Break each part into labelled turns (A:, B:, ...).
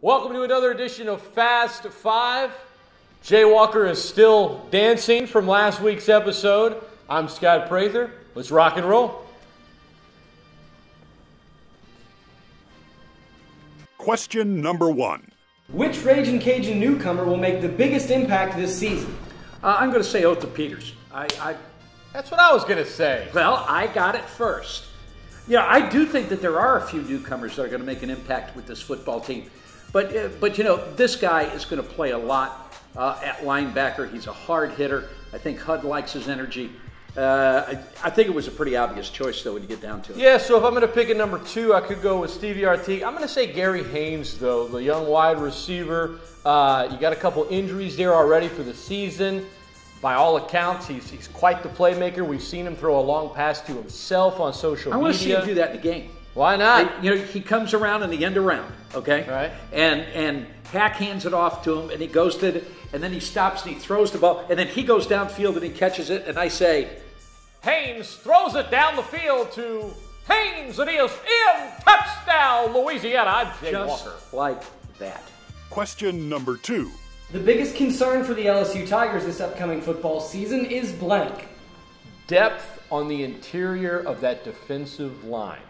A: Welcome to another edition of Fast Five. Jay Walker is still dancing from last week's episode. I'm Scott Prather. Let's rock and roll.
B: Question number 1.
C: Which Ragin Cajun newcomer will make the biggest impact this season?
D: I'm going to say Otha Peters.
A: That's what I was going to say.
D: Well, I got it first. Yeah, I do think that there are a few newcomers that are going to make an impact with this football team. But you know, this guy is going to play a lot at linebacker. He's a hard hitter. I think Hud likes his energy. I think it was a pretty obvious choice, though, when you get down to it.
A: Yeah, so if I'm going to pick a number 2, I could go with Stevie Artigue. I'm going to say Gary Haynes, though, the young wide receiver. You got a couple injuries there already for the season. By all accounts, he's quite the playmaker. We've seen him throw a long pass to himself on social media.
D: I want to see him do that in the game.
A: Why not?
D: He comes around in the end around, okay?
A: Right.
D: And Hack hands it off to him, and he goes to it, and then he stops and he throws the ball, and then he goes downfield and he catches it, and I say,
A: Haynes throws it down the field to Haynes, and he is in touchdown, Louisiana. I'm Jay Walker.
D: Like that.
B: Question number 2.
C: The biggest concern for the LSU Tigers this upcoming football season is blank.
A: Depth on the interior of that defensive line.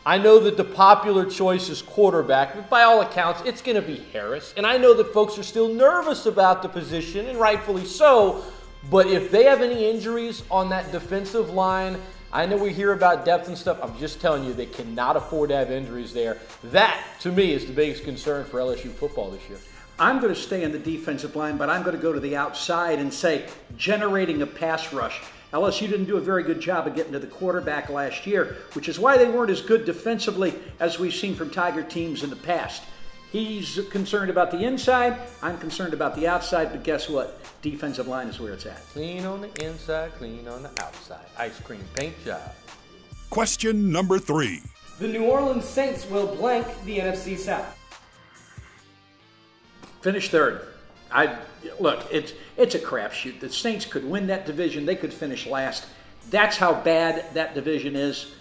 A: I know that the popular choice is quarterback, but by all accounts, it's going to be Harris. And I know that folks are still nervous about the position, and rightfully so. But if they have any injuries on that defensive line, I know we hear about depth and stuff. I'm just telling you, they cannot afford to have injuries there. That, to me, is the biggest concern for LSU football this year.
D: I'm going to stay on the defensive line, but I'm going to go to the outside and say generating a pass rush. LSU didn't do a very good job of getting to the quarterback last year, which is why they weren't as good defensively as we've seen from Tiger teams in the past. He's concerned about the inside. I'm concerned about the outside, but guess what? Defensive line is where it's at.
A: Clean on the inside, clean on the outside. Ice cream paint job.
B: Question number 3.
C: The New Orleans Saints will blank the NFC South.
D: Finish third. Look, it's a crapshoot. The Saints could win that division. They could finish last. That's how bad that division is.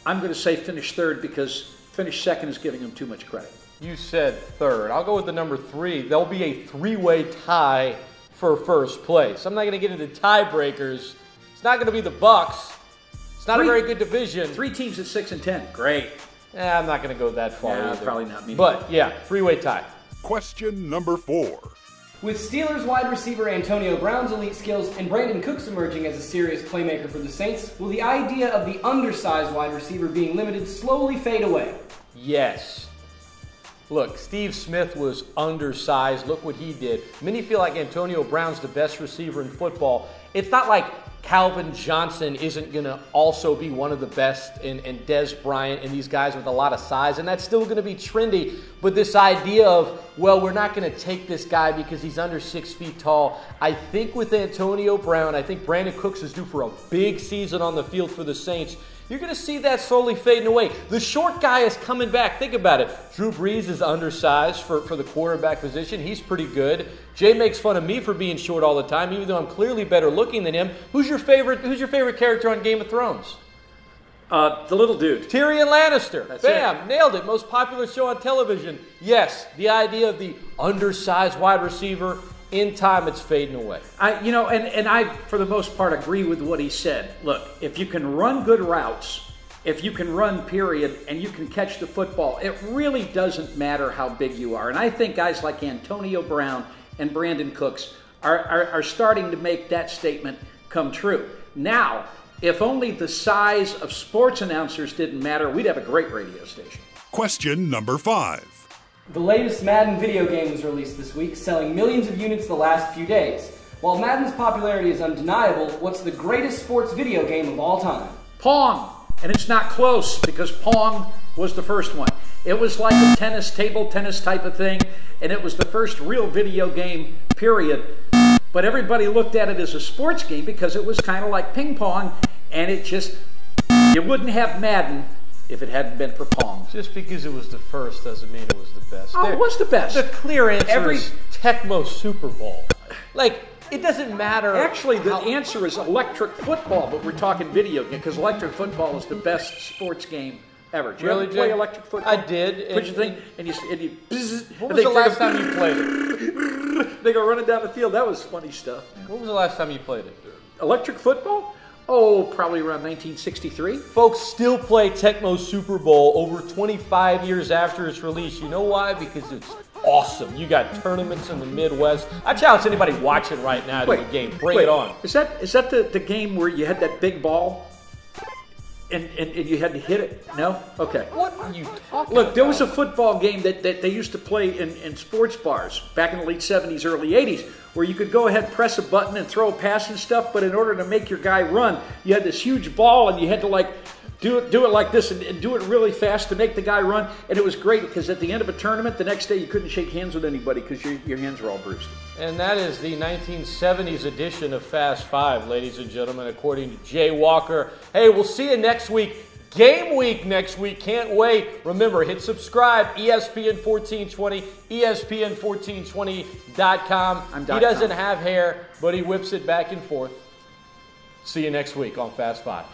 D: I'm going to say finish third because finish second is giving them too much credit.
A: You said third. I'll go with the number 3. There'll be a 3-way tie for first place. I'm not going to get into tiebreakers. It's not going to be the Bucks. It's not a very good division.
D: 3 teams at 6 and 10. Great.
A: I'm not going to go that far either.
D: Probably not me.
A: But yeah, 3-way tie.
B: Question number 4.
C: With Steelers wide receiver Antonio Brown's elite skills and Brandon Cooks emerging as a serious playmaker for the Saints, will the idea of the undersized wide receiver being limited slowly fade away?
A: Yes. Look, Steve Smith was undersized. Look what he did. Many feel like Antonio Brown's the best receiver in football. It's not like Calvin Johnson isn't going to also be one of the best, and Dez Bryant and these guys with a lot of size, and that's still going to be trendy. But this idea of, well, we're not going to take this guy because he's under 6 feet tall. I think with Antonio Brown, I think Brandon Cooks is due for a big season on the field for the Saints. You're going to see that slowly fading away. The short guy is coming back. Think about it. Drew Brees is undersized for the quarterback position. He's pretty good. Jay makes fun of me for being short all the time, even though I'm clearly better looking than him. Who's your favorite character on Game of Thrones?
D: The little dude.
A: Tyrion Lannister.
D: That's
A: Bam,
D: it.
A: nailed it. Most popular show on television. Yes, the idea of the undersized wide receiver, in time it's fading away.
D: I, for the most part, agree with what he said. Look, if you can run good routes, if you can run, period, and you can catch the football, it really doesn't matter how big you are. And I think guys like Antonio Brown and Brandon Cooks are starting to make that statement come true. Now, if only the size of sports announcers didn't matter, we'd have a great radio station.
B: Question number 5.
C: The latest Madden video game was released this week, selling millions of units the last few days. While Madden's popularity is undeniable, what's the greatest sports video game of all time?
D: Pong. And it's not close because Pong was the first one. It was like a table tennis type of thing, and it was the first real video game, period. But everybody looked at it as a sports game because it was kind of like ping pong, and you wouldn't have Madden if it hadn't been for Pong.
A: Just because it was the first doesn't mean it was the best.
D: Oh, it was the best.
A: The clear answer is Tecmo Super Bowl. Like, it doesn't matter.
D: Actually, the answer is electric football, but we're talking video game because electric football is the best sports game ever. Did you
A: Really,
D: ever play
A: Jay?
D: electric football?
A: I did.
D: Put your thing, and you
A: What was the last time you played it?
D: They go running down the field. That was funny stuff.
A: What was the last time you played it?
D: Electric football? Oh, probably around 1963.
A: Folks still play Tecmo Super Bowl over 25 years after its release. You know why? Because it's awesome. You got tournaments in the Midwest. I challenge anybody watching right now to a game. Bring it on.
D: Is that the game where you had that big ball and you had to hit it? No? Okay.
A: What are you talking about?
D: Look, there was a football game that they used to play in sports bars back in the late 70s, early 80s, where you could go ahead, press a button, and throw a pass and stuff, but in order to make your guy run, you had this huge ball, and you had to, like, do it like this and do it really fast to make the guy run. And it was great because at the end of a tournament, the next day you couldn't shake hands with anybody because your hands were all bruised.
A: And that is the 1970s edition of Fast Five, ladies and gentlemen, according to Jay Walker. Hey, we'll see you next week. Game week next week. Can't wait. Remember, hit subscribe, ESPN 1420, ESPN1420.com. He doesn't have hair, but he whips it back and forth. See you next week on Fast Five.